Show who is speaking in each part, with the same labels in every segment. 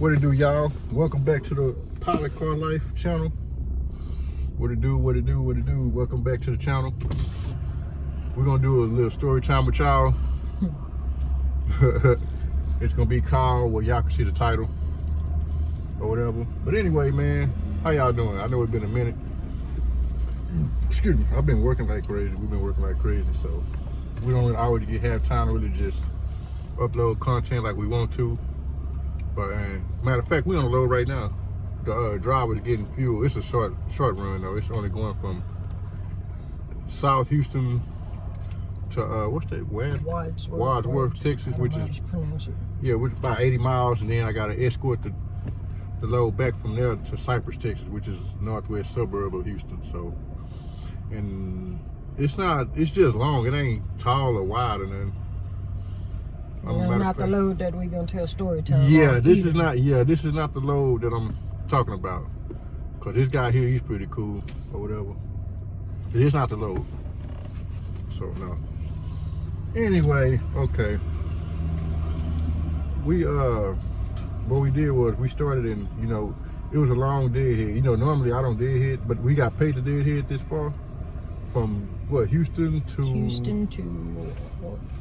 Speaker 1: What it do, y'all? Welcome back to the Pilot Car Life channel. What it do, what it do, what it do. Welcome back to the channel. We're gonna do a little story time with y'all. It's gonna be called, well, y'all can see the title or whatever. But anyway, man, how y'all doing? I know it's been a minute. Excuse me, I've been working like crazy. We've been working like crazy, so we don't already have time to really just upload content like we want to. But matter of fact, we on the road right now. The driver's getting fuel. It's a short run though. It's only going from South Houston to what's that? Wadsworth, Texas, which is which is about 80 miles, and then I gotta escort the load back from there to Cypress, Texas, which is northwest suburb of Houston. So, and it's just long. It ain't tall or wide or nothing.
Speaker 2: Not the load that we're gonna tell story time.
Speaker 1: Yeah, this is not the load that I'm talking about. Cause this guy here, he's pretty cool or whatever. It's not the load. So no. Anyway, okay. We what we did was we started in, it was a long deadhead. Normally I don't deadhead, but we got paid to deadhead this far. From what, Houston to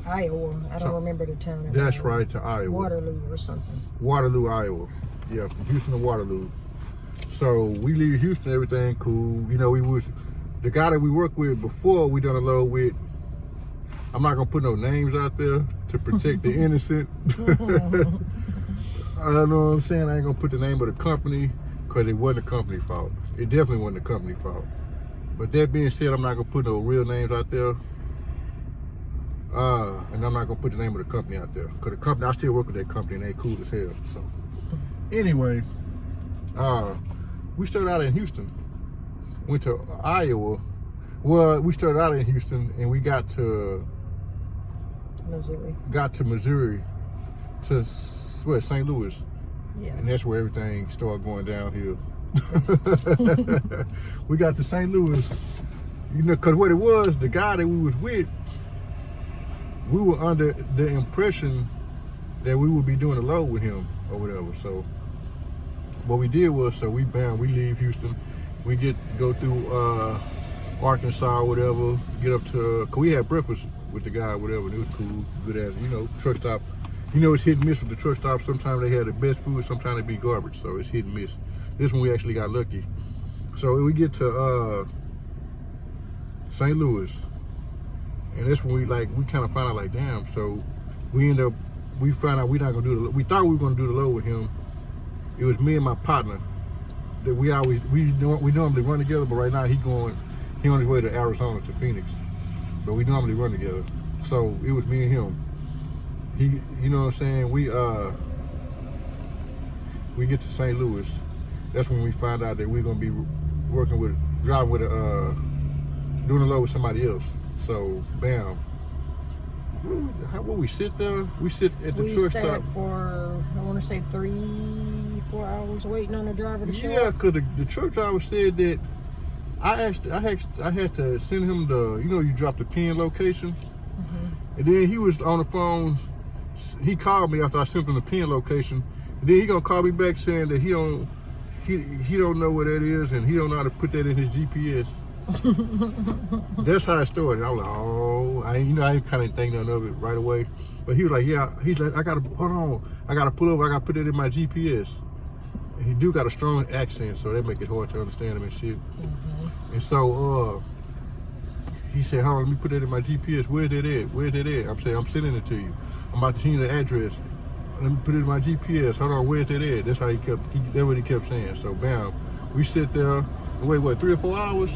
Speaker 2: Iowa. I don't remember the town.
Speaker 1: That's right, to Iowa.
Speaker 2: Waterloo or something.
Speaker 1: Waterloo, Iowa. Yeah, from Houston to Waterloo. So we leave Houston, everything cool. The guy that we worked with before we done a load with, I'm not gonna put no names out there to protect the innocent. I don't know what I'm saying. I ain't gonna put the name of the company because it wasn't the company fault. It definitely wasn't the company fault. But that being said, I'm not gonna put no real names out there. And I'm not gonna put the name of the company out there. Cause the company, I still work with that company and they cool as hell. So anyway, we started out in Houston, went to Iowa. Well, we started out in Houston and we got to Missouri to what, St. Louis.
Speaker 2: Yeah.
Speaker 1: And that's where everything started going downhill. We got to St. Louis, cause what it was, the guy that we was with, we were under the impression that we would be doing a load with him or whatever. So what we did was, we leave Houston, we go through Arkansas or whatever, get up to, cause we had breakfast with the guy or whatever, and it was cool, good as, truck stop. It's hit and miss with the truck stop. Sometimes they had the best food, sometimes they be garbage, so it's hit and miss. This one we actually got lucky. So we get to St. Louis, and that's when we kind of found out, damn. So we found out we're not gonna do we thought we were gonna do the load with him. It was me and my partner that we normally run together, but right now he on his way to Arizona to Phoenix. But we normally run together. So it was me and him. You know what I'm saying? We get to St. Louis. That's when we find out that we're gonna be driving with doing a load with somebody else. So bam. Where we sit there? We sit at the truck stop.
Speaker 2: We sat for, I want to say 3-4 hours waiting on the driver to show up.
Speaker 1: Yeah, cause the truck driver said that I had to send him you drop the pin location. Mm-hmm. And then he was on the phone. He called me after I sent him the pin location. And then he gonna call me back saying that he don't know what that is and he don't know how to put that in his GPS. That's how it started. I was like, oh, I kind of think nothing of it right away. But he was like, yeah. He's like, I gotta pull over. I gotta put it in my GPS. And he do got a strong accent, so that make it hard to understand him and shit. Mm-hmm. And so he said, hold on, let me put that in my GPS. Where's that at? I'm saying, I'm sending it to you. I'm about to send you the address. Let me put it in my GPS. Hold on, where's that at? That's how that's what he kept saying. So bam, we sit there and wait, what, 3 or 4 hours?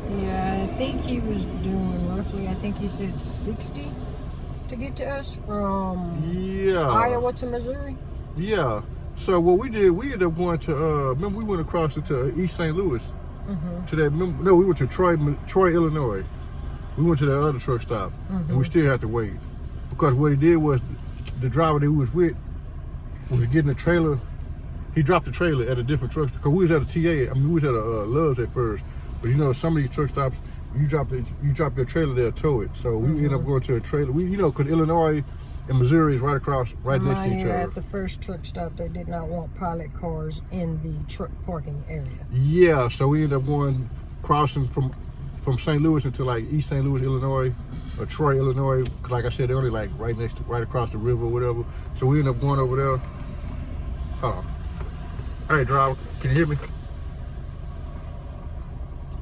Speaker 2: Yeah, I think he was doing roughly, I think he said 60 to get to us from Iowa to Missouri.
Speaker 1: Yeah. So what we did, we ended up going to, remember we went across to East St. Louis. Mm-hmm. To that, no, we went to Troy, Illinois. We went to that other truck stop, and we still had to wait. Because what he did was, the driver that we was with was getting a trailer. He dropped the trailer at a different truck stop. Because we was at a TA, we was at a Love's at first. But some of these truck stops, you drop your trailer, they'll tow it. So we ended up going to a trailer. Because Illinois and Missouri is right across, right next to each other.
Speaker 2: At the first truck stop, they did not want pilot cars in the truck parking area.
Speaker 1: Yeah, so we ended up crossing from St. Louis into like East St. Louis, Illinois, or Troy, Illinois. Like I said, they're only like right across the river or whatever. So we ended up going over there. Hold on. Hey, driver, can you hear me?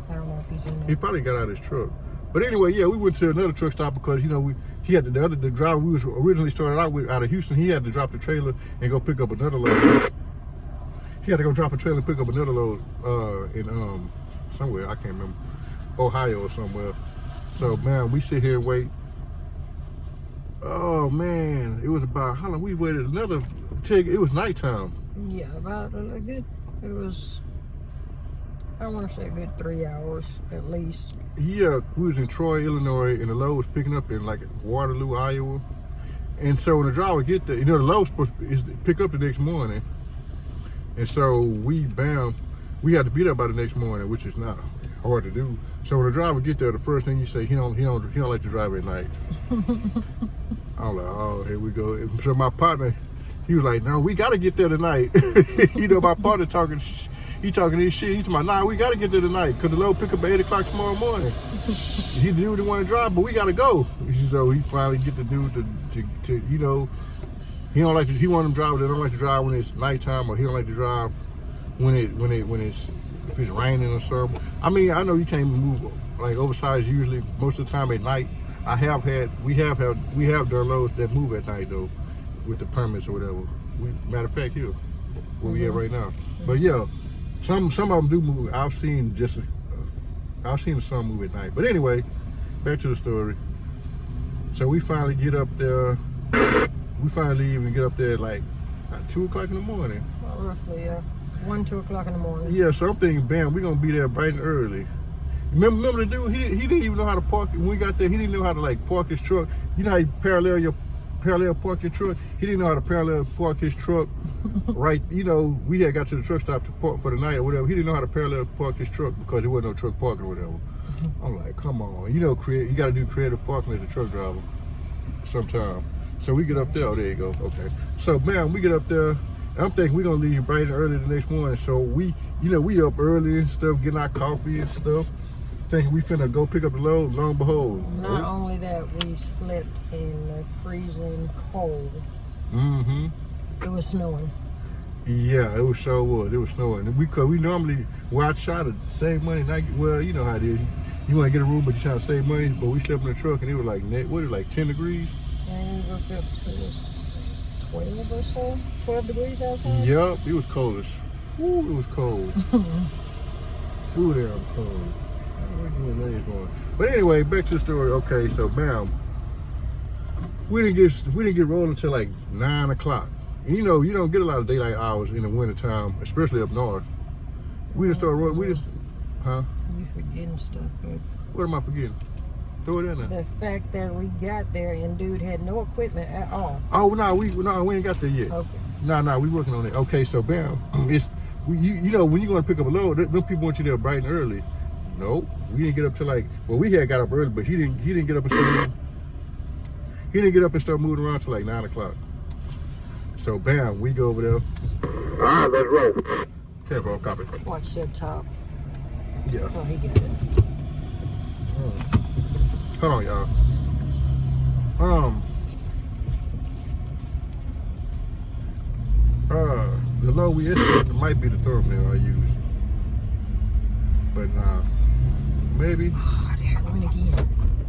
Speaker 2: I don't know if he's in there.
Speaker 1: He probably got out of his truck. But anyway, yeah, we went to another truck stop because, you know, the driver we was originally started out with out of Houston, he had to drop the trailer and go pick up another load. He had to go drop a trailer and pick up another load in somewhere, I can't remember, Ohio or somewhere. So, man, we sit here and wait. Oh, man, it was about, how long? We waited another, it was nighttime.
Speaker 2: Yeah, about a good, it was, I want to say a good 3 hours at least.
Speaker 1: Yeah, we was in Troy, Illinois, and the load was picking up in like Waterloo, Iowa. And so when the driver get there, you know, the load was supposed to pick up the next morning. And so we had to be there by the next morning, which is not hard to do. So when the driver get there, the first thing you say, he don't like to drive at night. I'm like, oh, here we go. So my partner, he was like, no, we got to get there tonight. You know, my partner talking his shit. He's like, nah, we got to get there tonight because the load pick up at 8 o'clock tomorrow morning. He didn't want to drive, but we got to go. So he finally get the dude to you know, he want them drivers that don't like to drive when it's nighttime, or he don't like to drive when if it's raining or something. I mean, I know you can't move like oversized usually most of the time at night. We have done loads that move at night though, with the permits or whatever. Matter of fact, here where we at right now. But yeah, some of them do move. I've seen some move at night. But anyway, back to the story. So we finally get up there. We finally even get up there at like 2 o'clock in the morning.
Speaker 2: Well, roughly, yeah. 1, 2 o'clock in the morning.
Speaker 1: Yeah, so I'm thinking, bam, we're gonna be there bright and early. Remember the dude? He didn't even know how to park. When we got there, he didn't know how to like park his truck. You know how you parallel park your truck? He didn't know how to parallel park his truck. Right, you know, we had got to the truck stop to park for the night or whatever. He didn't know how to parallel park his truck because there wasn't no truck parking or whatever. I'm like, come on, you know, you got to do creative parking as a truck driver sometime. So we get up there. Oh, there you go. Okay. So, man, we get up there. I'm thinking we're going to leave bright and early the next morning. So we up early and stuff, getting our coffee and stuff, thinking we finna go pick up the load. Lo and behold.
Speaker 2: Not only that, we slept in the freezing cold.
Speaker 1: Mm-hmm.
Speaker 2: It was snowing.
Speaker 1: Yeah, it was snowing. And we normally, I try to save money. Well, you know how it is. You want to get a room, but you're trying to save money. But we slept in the truck, and it was like, what is it, like 10 degrees?
Speaker 2: And we woke up to 12 or so, 12 degrees outside.
Speaker 1: Yup, it was cold. It was cold. Too damn cold. But anyway, back to the story. Okay, so bam, we didn't get rolling until like 9 o'clock. And you know, you don't get a lot of daylight hours in the wintertime, especially up north. We just started rolling. Huh?
Speaker 2: You forgetting stuff, babe.
Speaker 1: What am I forgetting? Throw it in there.
Speaker 2: The fact that we got there and dude had no equipment at all.
Speaker 1: Oh no, we ain't got there yet.
Speaker 2: Okay.
Speaker 1: No, we working on it. Okay, so bam, you know when you're gonna pick up a load, them people want you there bright and early. Nope, we didn't get up till we had got up early, but he didn't get up and start. He didn't get up and start moving around till like 9 o'clock. So bam, we go over there. All right, let's roll. Careful, copy.
Speaker 2: Watch that top.
Speaker 1: Yeah.
Speaker 2: Oh, he got it.
Speaker 1: Hold on, y'all. The low we escalated might be the thumbnail I use, but maybe.
Speaker 2: Oh, there it went again.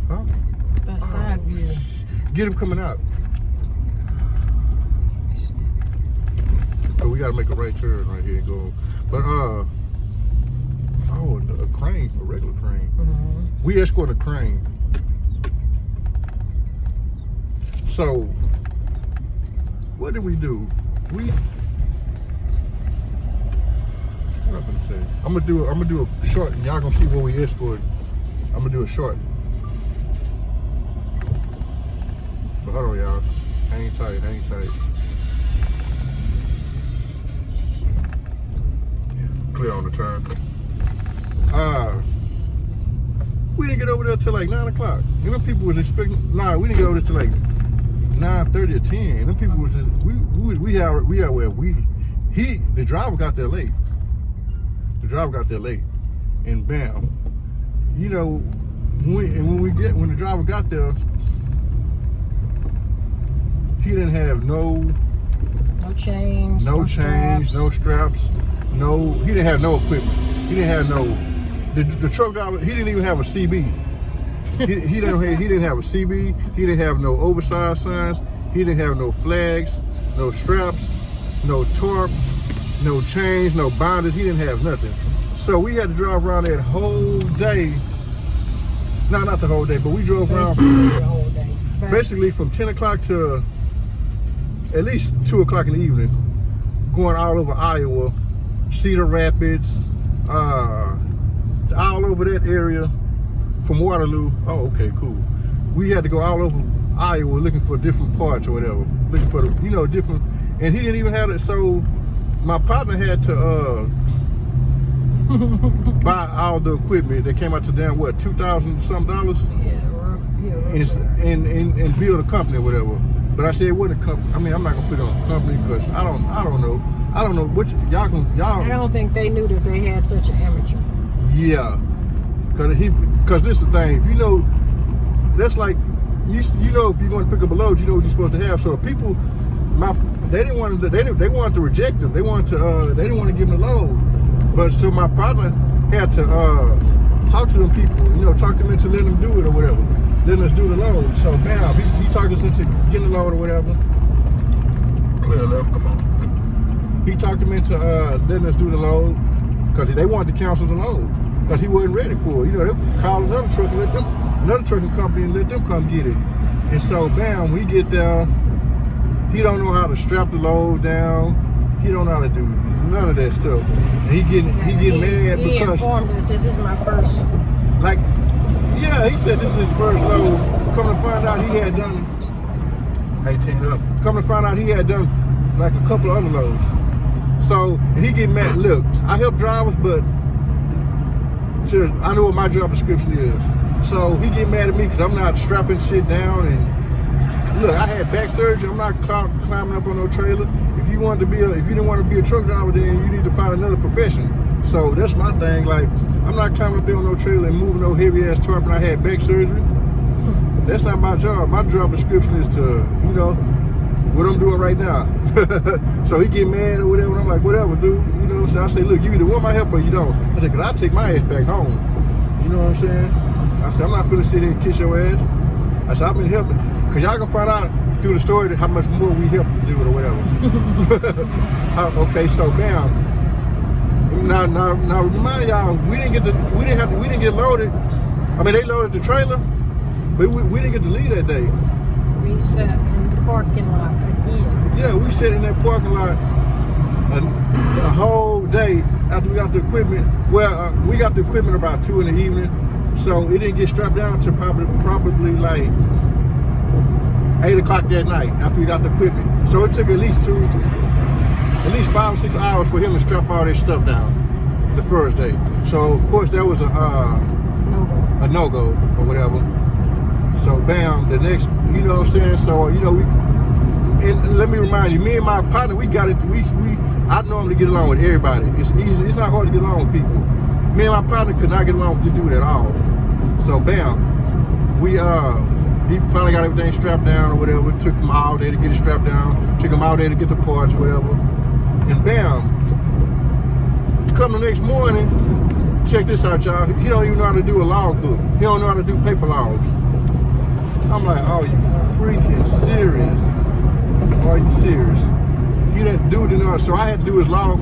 Speaker 1: Huh?
Speaker 2: That side view.
Speaker 1: Get him coming out. So we gotta make a right turn right here and go. But a crane, a regular crane.
Speaker 2: Mm-hmm.
Speaker 1: We escort a crane. So what did we do? What I'm gonna say? I'm gonna do a short, and y'all gonna see what we escorted. I'm gonna do a short. But hold on, y'all. Hang tight. Clear on the turn. We didn't get over there till like 9 o'clock. You know, people was expecting. Nah, we didn't get over there till like 9:30 or 10. And them people was just the driver got there late. And bam, you know, when the driver got there, he didn't have no
Speaker 2: chains,
Speaker 1: no straps, he didn't have no equipment. He didn't have the truck driver. He didn't even have a CB. he didn't have a CB. He didn't have no oversized signs. He didn't have no flags, no straps, no tarps, no chains, no binders. He didn't have nothing. So we had to drive around that whole day. No, not the whole day, but we drove around
Speaker 2: the whole day.
Speaker 1: Basically from 10 o'clock to at least 2 o'clock in the evening, going all over Iowa, Cedar Rapids, all over that area from Waterloo. Oh, okay, cool. We had to go all over Iowa looking for different parts or whatever, looking for different. And he didn't even have it. So my partner had to buy all the equipment that came out to damn what, $2,000 something? And build a company or whatever. But I said it wasn't a company. I mean, I'm not gonna put it on a company because I don't know. I don't know what y'all.
Speaker 2: I don't think they knew that they had such an amateur.
Speaker 1: Yeah, cause this is the thing. If you know, that's like you know, if you're going to pick up a load, you know what you're supposed to have. So people, they wanted to reject them. They didn't want to give them the load. But so my partner had to talk to them people, you know, talk them into letting them do it or whatever. Letting us do the load. So bam, he talked us into getting the load or whatever. Clear left, come on. He talked them into letting us do the load because they wanted to cancel the load because he wasn't ready for it. You know, they called another truck and another trucking company and let them come get it. And so bam, we get there. He don't know how to strap the load down. He don't know how to do none of that stuff. And he getting mad because
Speaker 2: he informed us this is my first.
Speaker 1: Like, yeah, he said this is his first load. Come to find out he had done 18 up. Come to find out he had done like a couple of other loads. So he get mad. Look, I help drivers, but I know what my job description is. So he get mad at me because I'm not strapping shit down. And look, I had back surgery. I'm not climbing up on no trailer. If you didn't want to be a truck driver, then you need to find another profession. So that's my thing. Like, I'm not climbing up there on no trailer and moving no heavy ass tarp. And I had back surgery. That's not my job. My job description is to, you know, what I'm doing right now. So he get mad or whatever. And I'm like, whatever, dude. You know what I'm saying? I say, look, you either want my help or you don't. I said, because I take my ass back home. You know what I'm saying? I said, I'm not finna sit here and kiss your ass. I said, I've been helping. Because y'all can find out through the story how much more we helped to do it or whatever. Okay, so bam. Now remind y'all, we didn't get loaded. I mean, they loaded the trailer, but we didn't get to leave that day.
Speaker 2: We sat in the parking lot again.
Speaker 1: Yeah, we sat in that parking lot a whole day after we got the equipment. Well, we got the equipment about 2 in the evening, so it didn't get strapped down to probably like 8 o'clock that night after we got the equipment. So it took at least 5 or 6 hours for him to strap all this stuff down the first day. So of course that was a no-go or whatever. So bam, the next, you know what I'm saying? So, you know, and let me remind you, me and my partner, we got it, I normally get along with everybody. It's easy, it's not hard to get along with people. Me and my partner could not get along with this dude at all. So bam, he finally got everything strapped down or whatever. It took him all day to get it strapped down. Took him all day to get the parts or whatever. And bam, come the next morning, check this out, y'all. He don't even know how to do a log book. He don't know how to do paper logs. I'm like, oh, you freaking serious? Are you serious? You that dude didn't know. So I had to do his log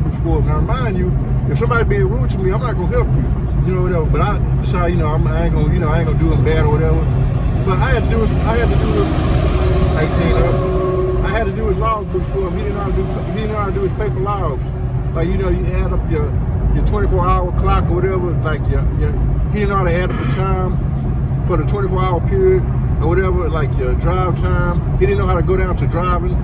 Speaker 1: books for him. Now mind you, if somebody being rude to me, I'm not gonna help you. You know, whatever. But I decided, you know, I ain't gonna do him bad or whatever. But I had to do his 18 up. I had to do his log books for him. He didn't know how to do his paper logs. Like, you know, you add up your 24-hour clock or whatever. Like he didn't know how to add up the time for the 24-hour period or whatever. Like your drive time. He didn't know how to go down to driving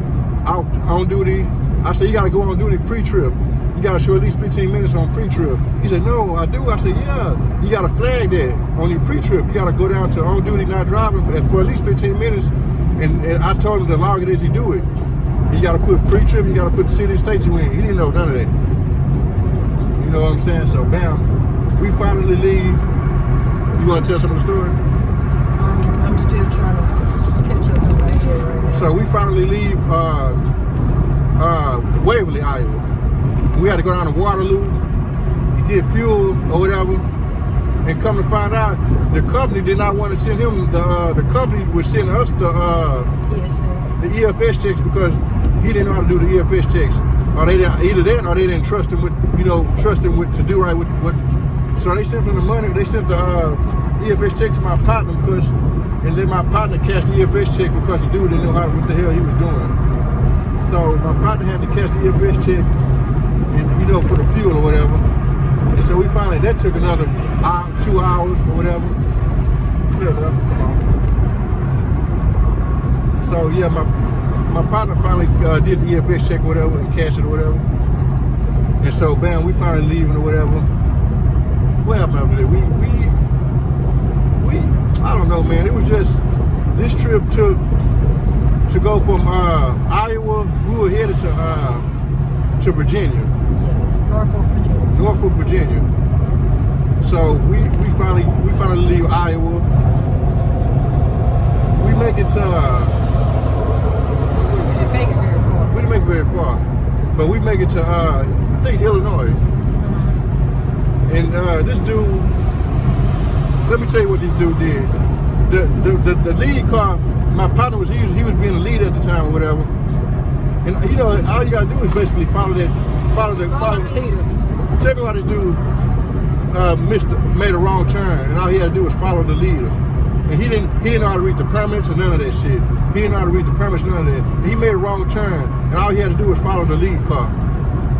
Speaker 1: on duty. I said, you gotta go on duty pre-trip. You gotta show at least 15 minutes on pre-trip. He said, no, I do. I said, yeah. You gotta flag that on your pre-trip. You gotta go down to on duty, not driving for at least 15 minutes And I told him the longer as he do it, you got to put pre-trip, you got to put the city and state you in. He didn't know none of that. You know what I'm saying? So, bam, we finally leave. You want to tell some of the story?
Speaker 2: I'm still trying to catch up on right here right now.
Speaker 1: So we finally leave Waverly, Iowa. We had to go down to Waterloo and get fuel or whatever. And come to find out, the company did not want to send him. The company was sending us the EFS checks because he didn't know how to do the EFS checks. Or they didn't, either that or they didn't trust him with, to do right with what. So they sent him the money. They sent the EFS check to my partner and then my partner cashed the EFS check because the dude didn't know what the hell he was doing. So my partner had to cash the EFS check, and for the fuel or whatever. And so we finally, that took another 2 hours or whatever. Yeah, come on. So yeah, my partner finally did the EFS check or whatever and cashed it or whatever. And so bam, we finally leaving or whatever. What happened after that? We I don't know, man. It was just this trip to go from Iowa. We were headed to Virginia.
Speaker 2: Yeah,
Speaker 1: Norfolk, Virginia. So we finally leave Iowa. We make it to.
Speaker 2: We didn't make it very far.
Speaker 1: We didn't make it very far, but we make it to I think Illinois. And this dude, let me tell you what this dude did. The lead car, my partner was he was being a lead at the time or whatever. And all you gotta do is basically follow the
Speaker 2: leader.
Speaker 1: Tell me why this dude made a wrong turn, and all he had to do was follow the leader. And he didn't know how to read the permits or none of that shit. He didn't know how to read the permits, none of that. And he made a wrong turn, and all he had to do was follow the lead car.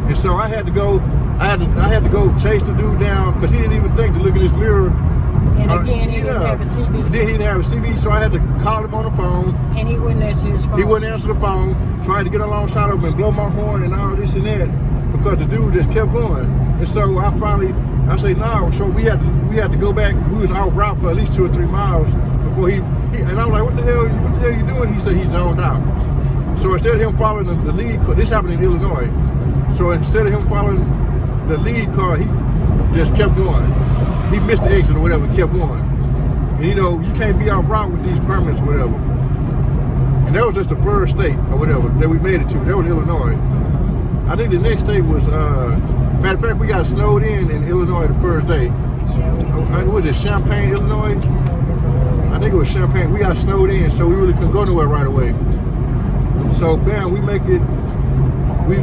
Speaker 1: And so I had to go chase the dude down because he didn't even think to look in his mirror.
Speaker 2: And again, he didn't have a CB.
Speaker 1: Then he didn't have a CB, so I had to call him on the phone.
Speaker 2: And he wouldn't answer his phone.
Speaker 1: He wouldn't answer the phone. Tried to get alongside of him and blow my horn and all this and that because the dude just kept going. And so I said, no. So we had to go back. We was off route for at least 2 or 3 miles before he and I was like, what the hell you doing? He said he's zoned out. So instead of him following the lead car, this happened in Illinois. So instead of him following the lead car, he just kept going. He missed the exit or whatever, kept going. And you can't be off route with these permits or whatever. And that was just the first state or whatever that we made it to. That was Illinois. I think the next state was, matter of fact, we got snowed in Illinois the first day.
Speaker 2: Yeah.
Speaker 1: Was it Champaign, Illinois? I think it was Champaign. We got snowed in, so we really couldn't go nowhere right away. So, bam, we make it, we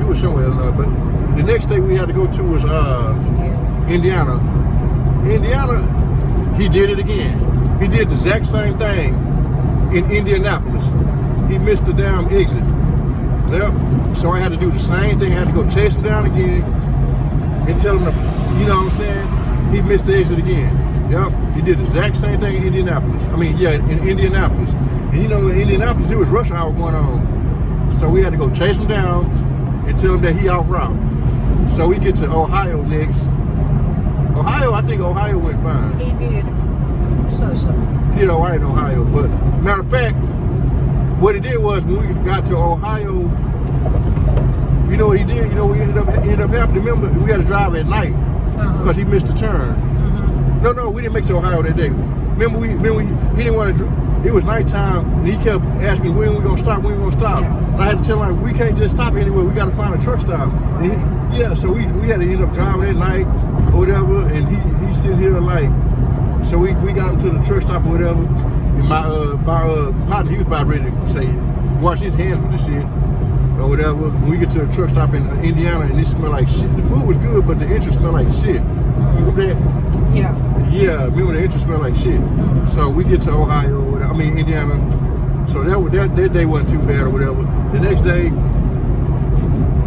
Speaker 1: was somewhere, Illinois, but the next state we had to go to was Indiana. Indiana, he did it again. He did the exact same thing in Indianapolis. He missed the damn exit. Yep. So I had to do the same thing. I had to go chase him down again and tell him, you know what I'm saying? He missed the exit again. Yep. He did the exact same thing in Indianapolis. In Indianapolis. And in Indianapolis, there was rush hour going on. So we had to go chase him down and tell him that he off route. So we get to Ohio next. I think Ohio went fine.
Speaker 2: He did. So.
Speaker 1: He did all right in Ohio. But matter of fact, what he did was when we got to Ohio, you know what he did? We ended up having to remember we had to drive at night because he missed the turn. Mm-hmm. No, we didn't make it to Ohio that day. Remember, he didn't want to. It was nighttime, and he kept asking when we gonna stop. Yeah. And I had to tell him we can't just stop anywhere. We got to find a truck stop. And so we had to end up driving at night or whatever. And he's sitting here like, so we got him to the truck stop or whatever. And my partner, he was about ready to say, wash his hands with the shit or whatever. When we get to the truck stop in Indiana, and it smelled like shit. The food was good, but the entrance smelled like shit. Remember that?
Speaker 2: Yeah.
Speaker 1: Yeah, remember the entrance smelled like shit. So we get to Ohio, Indiana. So that day wasn't too bad or whatever. The next day,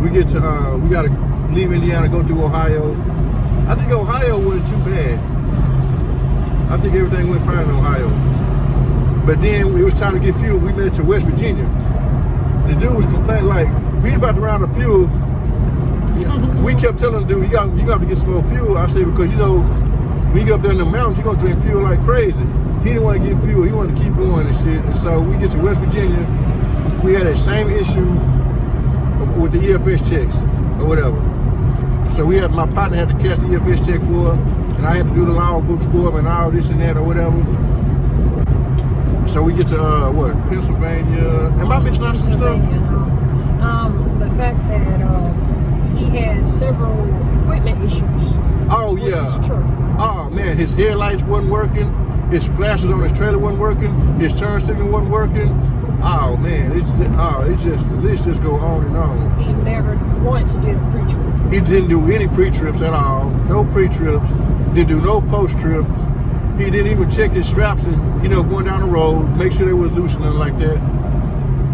Speaker 1: we get to we gotta leave Indiana, go through Ohio. I think Ohio wasn't too bad. I think everything went fine in Ohio. But then it was time to get fuel. We made it to West Virginia. The dude was complaining like we was about to run out of fuel. We kept telling the dude, you got to get some more fuel. I said, because when you get up there in the mountains, you're gonna drink fuel like crazy. he didn't want to get fuel. He wanted to keep going and shit. And so we get to West Virginia. We had that same issue with the EFS checks or whatever. So my partner had to cash the EFS check for him, and I had to do the log books for him and all this and that or whatever. So we get to Pennsylvania. Am I missing out some stuff?
Speaker 2: The fact that he had several equipment issues.
Speaker 1: Oh
Speaker 2: with
Speaker 1: yeah.
Speaker 2: his truck.
Speaker 1: Oh man, his headlights wasn't working. His flashes on his trailer wasn't working. His turn signal wasn't working. Oh man, the list just go on and on.
Speaker 2: He never once did a pre-trip.
Speaker 1: He didn't do any pre-trips at all. No pre-trips. Didn't do no post-trip. He didn't even check his straps and, going down the road, make sure they was loose and nothing like that.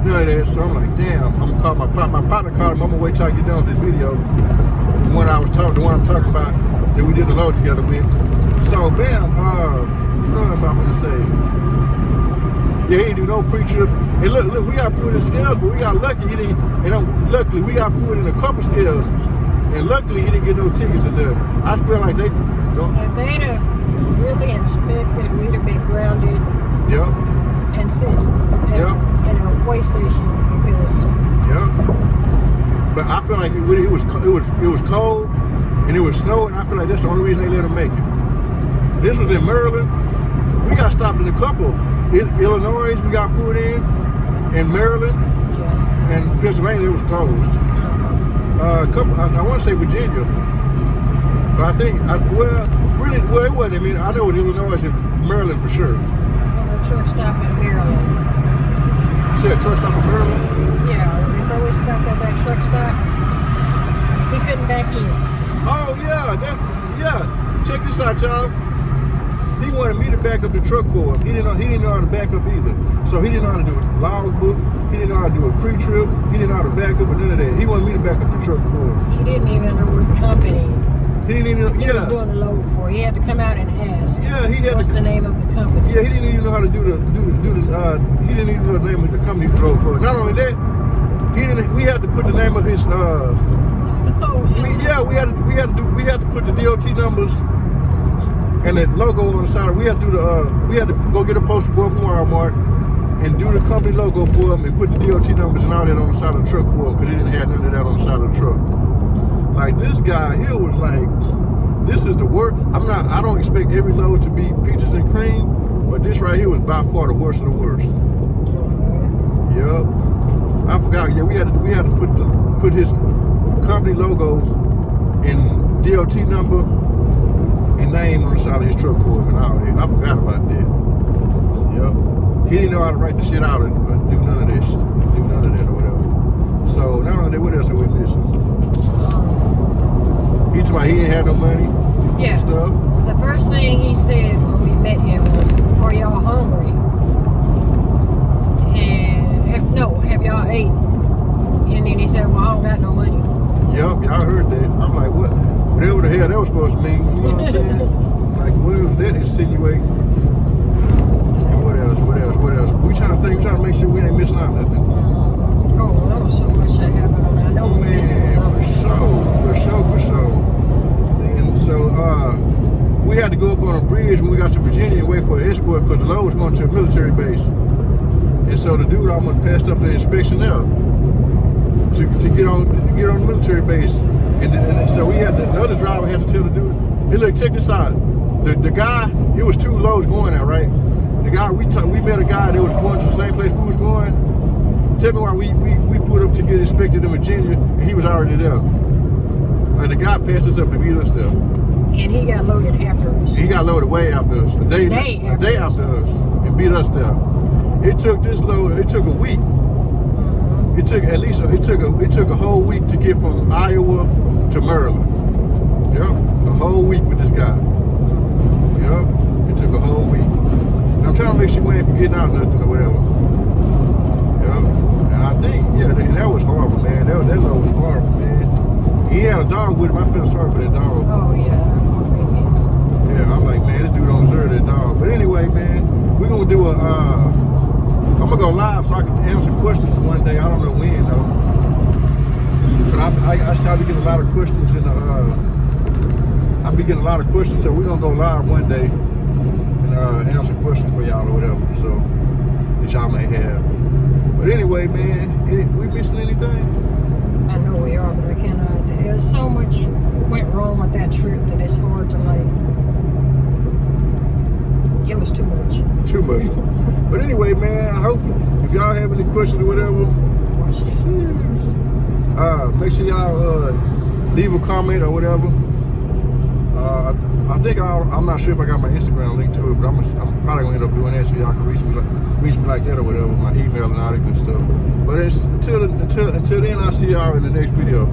Speaker 1: None of that. So I'm like, damn, I'm gonna call my partner called him. I'm gonna wait till I get done with this video. The one I'm talking about that we did the load together with. So bam, what else I'm gonna say? Yeah, he didn't do no pre-trips. And look, we got put in scales, but we got lucky. He didn't. Luckily, we got put in a couple scales, and luckily he didn't get no tickets in there. I feel like they.
Speaker 2: If they'd have really inspected, we'd have been grounded.
Speaker 1: Yep.
Speaker 2: And sit in a way station because.
Speaker 1: Yep. But I feel like it was cold and it was snowing. I feel like that's the only reason they let them make it. This was in Maryland. We got stopped in a couple. Illinois, we got put in Maryland, and Pennsylvania, it was closed. I want to say Virginia, but I think, it wasn't. I mean, I know it was Illinois and Maryland for sure.
Speaker 2: Well, the truck stop in Maryland.
Speaker 1: You said truck stop in Maryland?
Speaker 2: Yeah, remember we stopped at that truck stop? He couldn't back in.
Speaker 1: Oh, yeah, check this out, y'all. He wanted me to back up the truck for him. He didn't know how to back up either. So he didn't know how to do a log book. He didn't know how to do a pre-trip. He didn't know how to back up or none of that. He wanted me to back up the truck for him.
Speaker 2: He didn't even know what company
Speaker 1: he didn't even know.
Speaker 2: He was doing the load for. He had to come out and ask.
Speaker 1: Yeah,
Speaker 2: what's the name of the company?
Speaker 1: Yeah, he didn't even know how to do the. He didn't even know the name of the company he drove for. Not only that, we had to put the name of his. We had to put the DOT numbers and the logo on the side. We had to go get a poster board from Walmart and do the company logo for him and put the DOT numbers and all that on the side of the truck for him because he didn't have none of that on the side of the truck. Like this guy here was like, this is the worst. I don't expect every load to be peaches and cream, but this right here was by far the worst of the worst. Yup. I forgot. Yeah, we had to put his company logo and DOT number and name on the side of his truck for him and all that. I forgot about that. Yep. He didn't know how to write the shit out and do none of this. Do none of that or whatever. So not only that, what else are we missing? He told me he didn't have no money.
Speaker 2: Yeah.
Speaker 1: And stuff.
Speaker 2: The first thing he said when we met him was, "Are y'all hungry?" And have y'all ate? And then he said, "Well, I don't got no money."
Speaker 1: Yup, y'all heard that. I'm like, what? Whatever the hell that was supposed to mean, you know what I'm saying? Like, what was that insinuating? And what else? We trying to make sure we ain't missing out nothing.
Speaker 2: Oh, there was so much that happened on that. I know we're missing something.
Speaker 1: For sure. And so, we had to go up on a bridge when we got to Virginia and wait for an escort because the load was going to a military base. And so the dude almost passed up the inspection there to get on the military base. And so the other driver had to tell the dude, hey, look, check this out. The guy, it was two loads going out, right? The guy, we met a guy that was going to the same place we was going. Tell me why we put up to get inspected in Virginia, and he was already there. Like the guy passed us up to beat us there.
Speaker 2: And he got loaded after us.
Speaker 1: He got loaded way after us. A day after us, and beat us there. It took this load. It took a week. It took a whole week to get from Iowa to Maryland. Yep, a whole week with this guy. Yep, it took a whole week. And I'm trying to make sure we ain't forgetting out nothing or whatever. Yep, and I think that was horrible, man. That load was horrible, man. He had a dog with him. I feel sorry for that dog.
Speaker 2: Oh yeah.
Speaker 1: Yeah, I'm like, man, this dude don't deserve that dog. But anyway, man, we're gonna do I'm gonna go live so I can answer questions one day. I don't know when though. But I started getting a lot of questions I'll be getting a lot of questions, so we're gonna go live one day. And answer questions for y'all or whatever, so that y'all may have. But anyway, man, we missing anything?
Speaker 2: I know we are, but I cannot. There's so much went wrong with that trip that it's hard to like. It was too much.
Speaker 1: Too much. But anyway, man, I hope if y'all have any questions or whatever, make sure y'all leave a comment or whatever. I think I'm not sure if I got my Instagram link to it, but I'm probably gonna end up doing that so y'all can reach me like that or whatever, my email and all that good stuff. But until then, I'll see y'all in the next video.